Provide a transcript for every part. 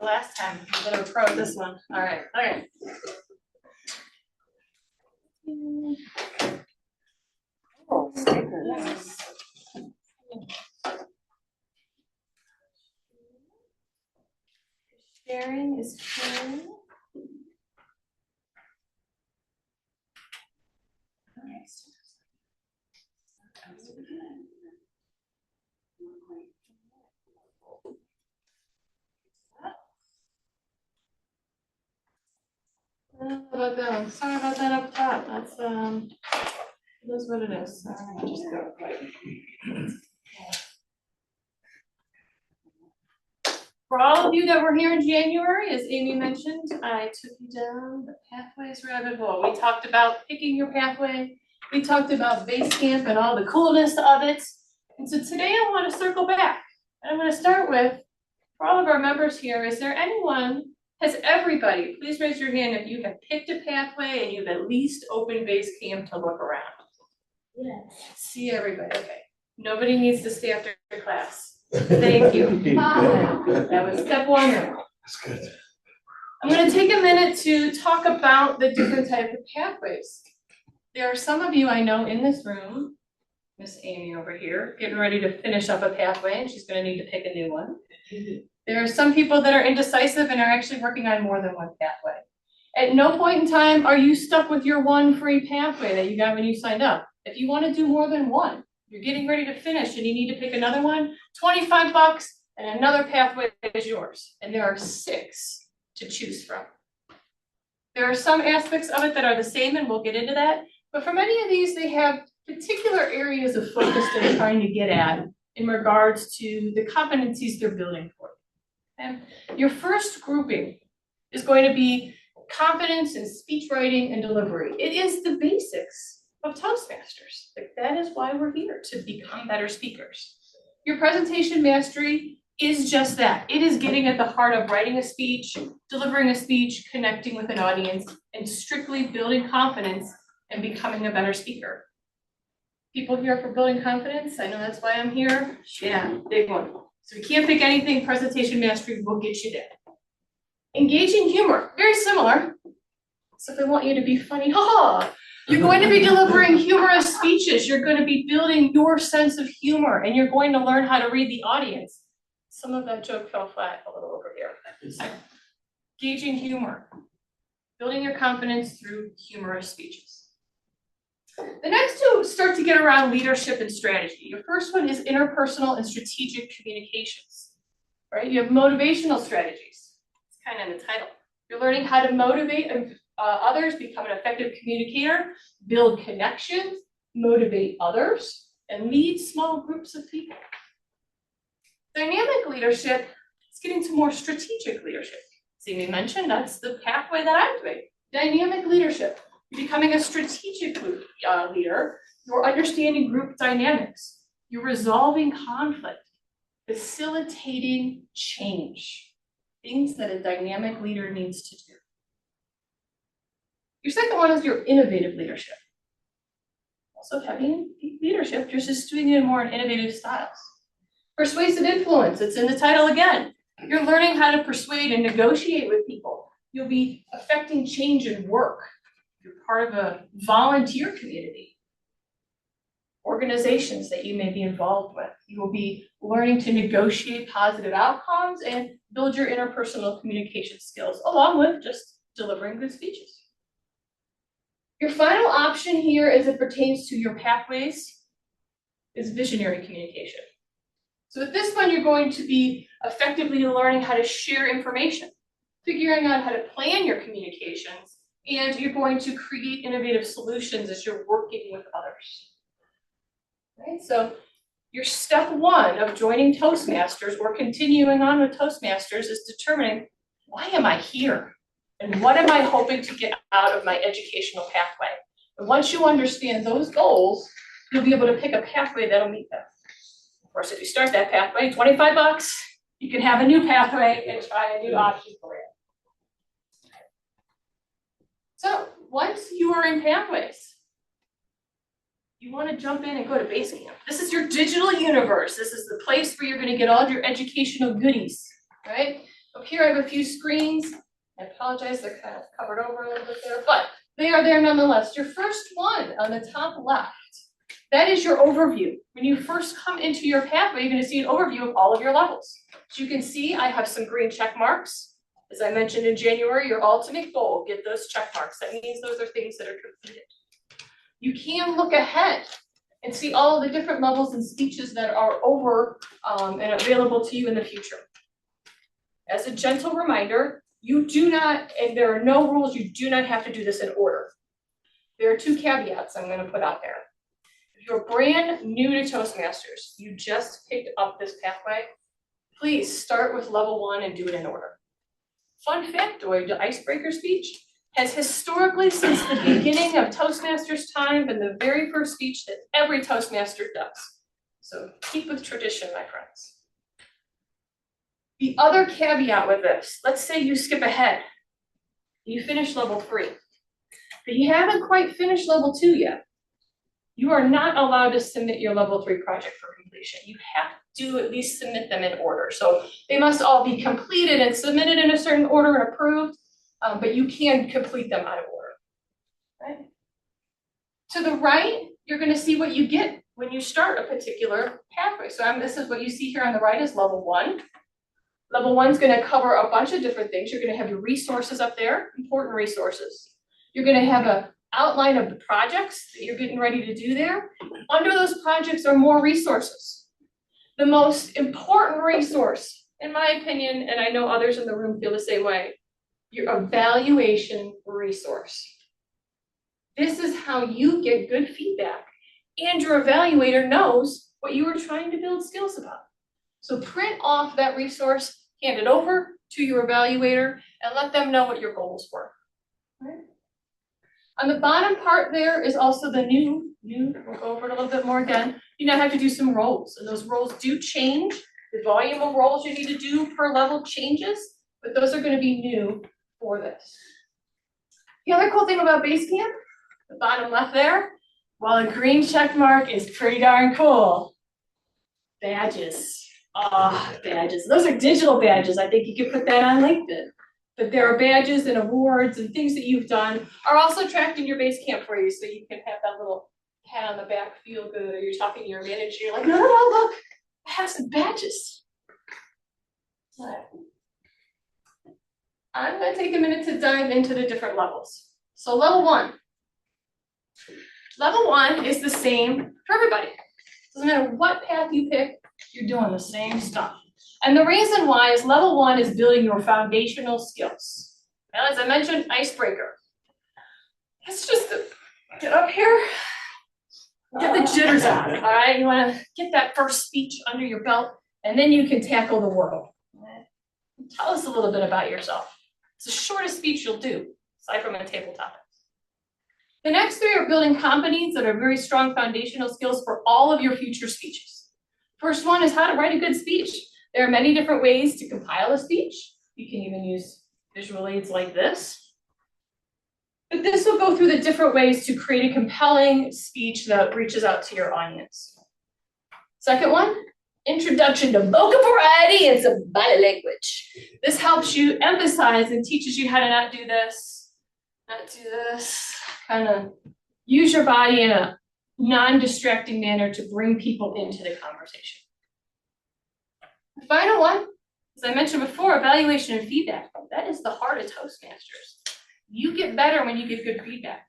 the last time. I'm gonna pro this one. All right, okay. Oh, stickers. Sharing is caring. About that one. Sorry about that up top. That's what it is. Just go quick. For all of you that were here in January, as Amy mentioned, I took you down the pathways rabbit hole. We talked about picking your pathway. We talked about base camp and all the coolness of it. And so today I want to circle back. And I'm going to start with, for all of our members here, is there anyone, has everybody, please raise your hand if you have picked a pathway and you've at least opened base camp to look around. Yes. See everybody, okay. Nobody needs to stay after class. Thank you. That was step one. That's good. I'm going to take a minute to talk about the different types of pathways. There are some of you I know in this room, Miss Amy over here, getting ready to finish up a pathway, and she's going to need to pick a new one. There are some people that are indecisive and are actually working on more than one pathway. At no point in time are you stuck with your one free pathway that you got when you signed up. If you want to do more than one, you're getting ready to finish and you need to pick another one, $25 and another pathway is yours. And there are 6 to choose from. There are some aspects of it that are the same, and we'll get into that. But for many of these, they have particular areas of focus they're trying to get at in regards to the competencies they're building for. Okay? Your first grouping is going to be competence in speech writing and delivery. It is the basics of Toastmasters. Like, that is why we're here, to become better speakers. Your presentation mastery is just that. It is getting at the heart of writing a speech, delivering a speech, connecting with an audience, and strictly building confidence and becoming a better speaker. People here for building confidence? I know that's why I'm here. Yeah, big one. So we can't pick anything. Presentation mastery will get you there. Engaging humor, very similar. So if they want you to be funny, you're going to be delivering humorous speeches. You're going to be building your sense of humor, and you're going to learn how to read the audience. Some of that joke fell flat a little over here. Engaging humor, building your confidence through humorous speeches. The next 2 start to get around leadership and strategy. Your first one is interpersonal and strategic communications, right? You have motivational strategies. It's kind of in the title. You're learning how to motivate others, become an effective communicator, build connections, motivate others, and lead small groups of people. Dynamic leadership is getting to more strategic leadership. As Amy mentioned, that's the pathway that I'm doing. Dynamic leadership. You're becoming a strategic leader. You're understanding group dynamics. You're resolving conflict, facilitating change. Things that a dynamic leader needs to do. Your second one is your innovative leadership. Also having leadership, just doing it in more innovative styles. Persuasive influence, it's in the title again. You're learning how to persuade and negotiate with people. You'll be affecting change in work. You're part of a volunteer community. Organizations that you may be involved with. You will be learning to negotiate positive outcomes and build your interpersonal communication skills, along with just delivering good speeches. Your final option here, as it pertains to your pathways, is visionary communication. So at this one, you're going to be effectively learning how to share information, figuring out how to plan your communications, and you're going to create innovative solutions as you're working with others. Right? So your step 1 of joining Toastmasters or continuing on with Toastmasters is determining, why am I here? And what am I hoping to get out of my educational pathway? And once you understand those goals, you'll be able to pick a pathway that'll meet them. Of course, if you start that pathway, $25, you can have a new pathway and try a new option for you. So once you are in pathways, you want to jump in and go to base camp. This is your digital universe. This is the place where you're going to get all your educational goodies, right? Up here, I have a few screens. I apologize, they're kind of covered over a little bit there, but they are there nonetheless. Your first one on the top left, that is your overview. When you first come into your pathway, you're going to see an overview of all of your levels. As you can see, I have some green check marks. As I mentioned in January, your ultimate goal, get those check marks. That means those are things that are completed. You can look ahead and see all of the different levels and speeches that are over and available to you in the future. As a gentle reminder, you do not, and there are no rules, you do not have to do this in order. There are two caveats I'm going to put out there. If you're brand new to Toastmasters, you just picked up this pathway, please start with level 1 and do it in order. Fun factoid, the icebreaker speech has historically, since the beginning of Toastmasters time, been the very first speech that every Toastmaster does. So keep with tradition, my friends. The other caveat with this, let's say you skip ahead, you finish level 3, but you haven't quite finished level 2 yet. You are not allowed to submit your level 3 project for completion. You have to at least submit them in order. So they must all be completed and submitted in a certain order and approved, but you can complete them out of order, right? To the right, you're going to see what you get when you start a particular pathway. So this is what you see here on the right is level 1. Level 1 is going to cover a bunch of different things. You're going to have your resources up there, important resources. You're going to have an outline of the projects that you're getting ready to do there. Under those projects are more resources. The most important resource, in my opinion, and I know others in the room feel the same way, your evaluation resource. This is how you get good feedback, and your evaluator knows what you were trying to build skills about. So print off that resource, hand it over to your evaluator, and let them know what your goals were. Right? On the bottom part there is also the new, we'll go over it a little bit more again. You now have to do some roles, and those roles do change. The volume of roles you need to do per level changes, but those are going to be new for this. The other cool thing about Basecamp, the bottom left there, while a green check mark is pretty darn cool. Badges. Badges. Those are digital badges. I think you could put that on LinkedIn. But there are badges and awards and things that you've done are also tracked in your Basecamp for you, so you can have that little pat on the back, feel good, or you're talking to your manager, you're like, no, look, I have some badges. Right. I'm going to take a minute to dive into the different levels. So level 1. Level 1 is the same for everybody. Doesn't matter what path you pick, you're doing the same stuff. And the reason why is level 1 is building your foundational skills. Well, as I mentioned, icebreaker. It's just get up here, get the jitters out, all right? You want to get that first speech under your belt, and then you can tackle the world. Tell us a little bit about yourself. It's the shortest speech you'll do, aside from a tabletop. The next 3 are building competencies that are very strong foundational skills for all of your future speeches. First one is how to write a good speech. There are many different ways to compile a speech. You can even use visual aids like this. But this will go through the different ways to create a compelling speech that reaches out to your audience. Second one, introduction to vocal variety and some body language. This helps you emphasize and teaches you how to not do this, kind of use your body in a non-distracting manner to bring people into the conversation. The final one, as I mentioned before, evaluation and feedback. That is the heart of Toastmasters. You get better when you give good feedback.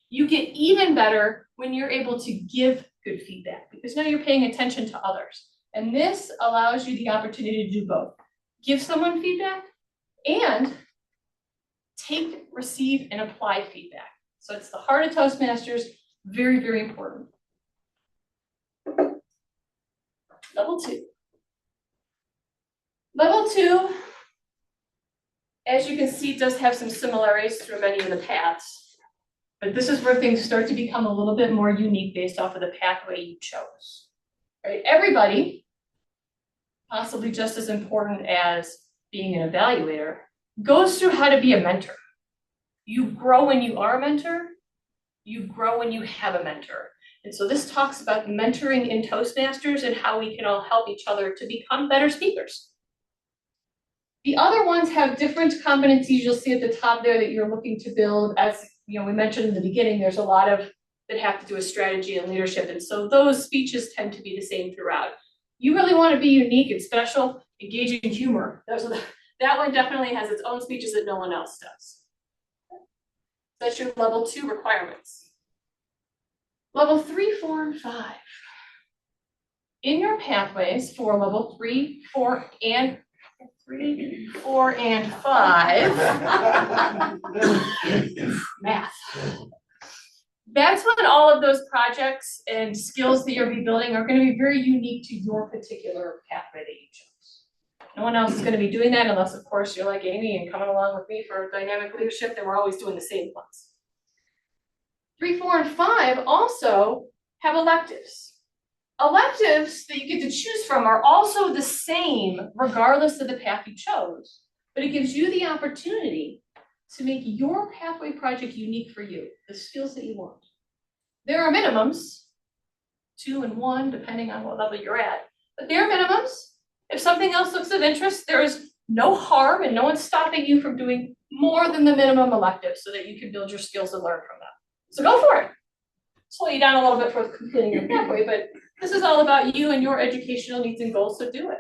You get even better when you're able to give good feedback because now you're paying attention to others. And this allows you the opportunity to do both. Give someone feedback and take, receive, and apply feedback. So it's the heart of Toastmasters, very, very important. Level 2. Level 2, as you can see, does have some similarities to many of the paths, but this is where things start to become a little bit more unique based off of the pathway you chose. Right? Everybody, possibly just as important as being an evaluator, goes through how to be a mentor. You grow when you are a mentor, you grow when you have a mentor. And so this talks about mentoring in Toastmasters and how we can all help each other to become better speakers. The other ones have different competencies. You'll see at the top there that you're looking to build. As you know, we mentioned in the beginning, there's a lot of that have to do with strategy and leadership. And so those speeches tend to be the same throughout. You really want to be unique and special, engaging humor. That one definitely has its own speeches that no one else does. That's your level 2 requirements. Level 3, 4, and 5. In your pathways for level 3, 4, and 5, math. That's when all of those projects and skills that you'll be building are going to be very unique to your particular pathway that you chose. No one else is going to be doing that unless, of course, you're like Amy and coming along with me for dynamic leadership, then we're always doing the same ones. 3, 4, and 5 also have electives. Electives that you get to choose from are also the same regardless of the path you chose, but it gives you the opportunity to make your pathway project unique for you, the skills that you want. There are minimums, 2 and 1, depending on what level you're at, but there are minimums. If something else looks of interest, there is no harm and no one's stopping you from doing more than the minimum elective so that you can build your skills and learn from them. So go for it. Slow you down a little bit for completing your pathway, but this is all about you and your educational needs and goals, so do it.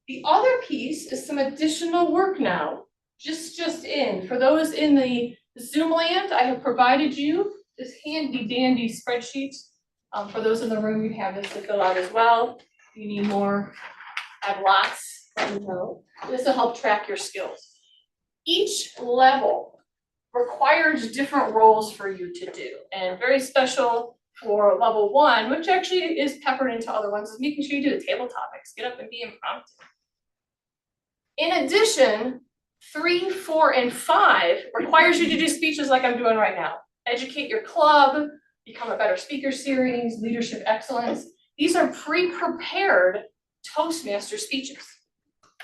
The other piece is some additional work now, just in. For those in the Zoom land, I have provided you this handy dandy spreadsheet. For those in the room, you have this to fill out as well. If you need more, I have lots, let me know. This will help track your skills. Each level requires different roles for you to do, and very special for level 1, which actually is peppered into other ones, is making sure you do the table topics, get up and be impromptu. In addition, 3, 4, and 5 requires you to do speeches like I'm doing right now. Educate your club, become a better speaker series, leadership excellence. These are pre-prepared Toastmaster speeches.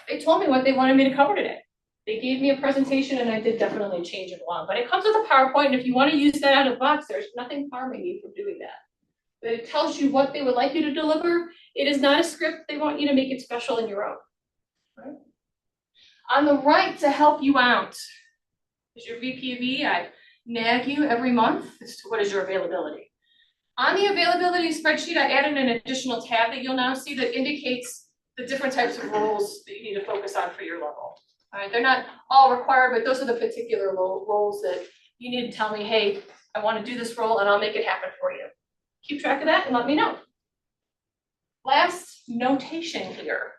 They told me what they wanted me to cover today. They gave me a presentation and I did definitely change it along, but it comes with a PowerPoint, and if you want to use that out of the box, there's nothing harming you from doing that. But it tells you what they would like you to deliver. It is not a script. They want you to make it special in your own. Right? On the right, to help you out is your VPV. I nag you every month as to what is your availability. On the availability spreadsheet, I added an additional tab that you'll now see that indicates the different types of roles that you need to focus on for your level. All right, they're not all required, but those are the particular roles that you need to tell me, hey, I want to do this role and I'll make it happen for you. Keep track of that and let me know. Last notation here.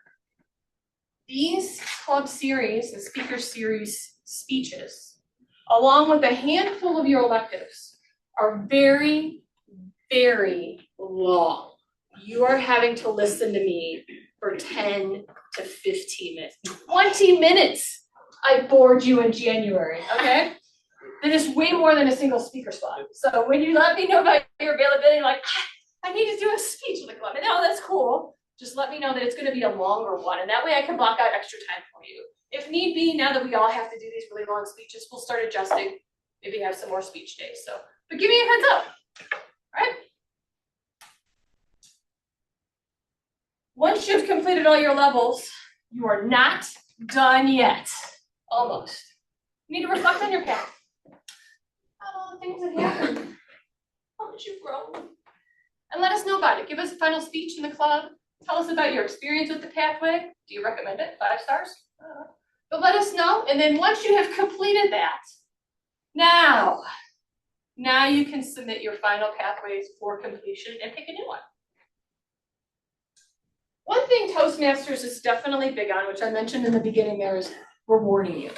These club series and speaker series speeches, along with a handful of your electives, are very, very long. You are having to listen to me for 10 to 15 minutes. 20 minutes I bored you in January, okay? That is way more than a single speaker spot. So when you let me know about your availability, like, I need to do a speech, I'm like, let me know, that's cool. Just let me know that it's gonna be a longer one, and that way I can block out extra time for you. If need be, now that we all have to do these really long speeches, we'll start adjusting, maybe have some more speech days. So, but give me a heads up, all right? Once you've completed all your levels, you are not done yet. Almost. You need to reflect on your path. All the things that happened. How much you've grown. And let us know about it. Give us a final speech in the club. Tell us about your experience with the pathway. Do you recommend it? 5 stars? But let us know. And then once you have completed that, now you can submit your final pathways for completion and pick a new one. One thing Toastmasters is definitely big on, which I mentioned in the beginning there, is rewarding you.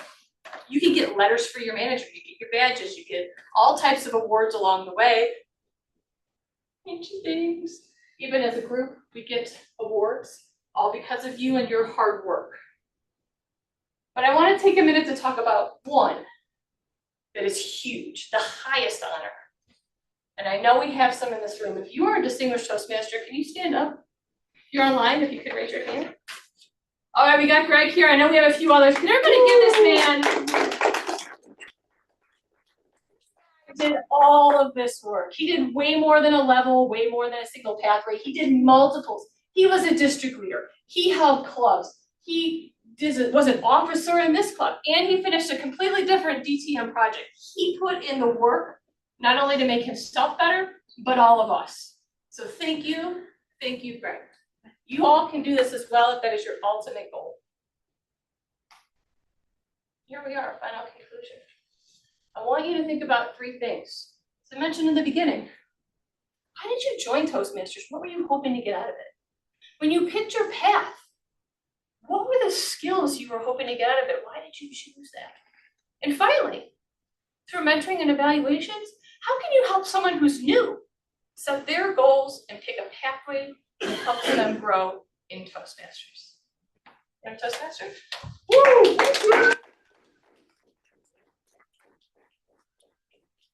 You can get letters for your manager, you get your badges, you get all types of awards along the way. Things. Even as a group, we get awards, all because of you and your hard work. But I want to take a minute to talk about one that is huge, the highest honor. And I know we have some in this room. If you are a distinguished Toastmaster, can you stand up? If you're online, if you could raise your hand. All right, we got Greg here. I know we have a few others. Can everybody give this man? He did all of this work. He did way more than a level, way more than a single pathway. He did multiples. He was a district leader, he held clubs, he was an officer in this club, and he finished a completely different DTM project. He put in the work, not only to make himself better, but all of us. So thank you, Greg. You all can do this as well if that is your ultimate goal. Here we are, final conclusion. I want you to think about 3 things. As I mentioned in the beginning, why did you join Toastmasters? What were you hoping to get out of it? When you picked your path, what were the skills you were hoping to get out of it? Why did you choose that? And finally, through mentoring and evaluations, how can you help someone who's new set their goals and pick a pathway that helps them grow in Toastmasters? Toastmasters? Woo!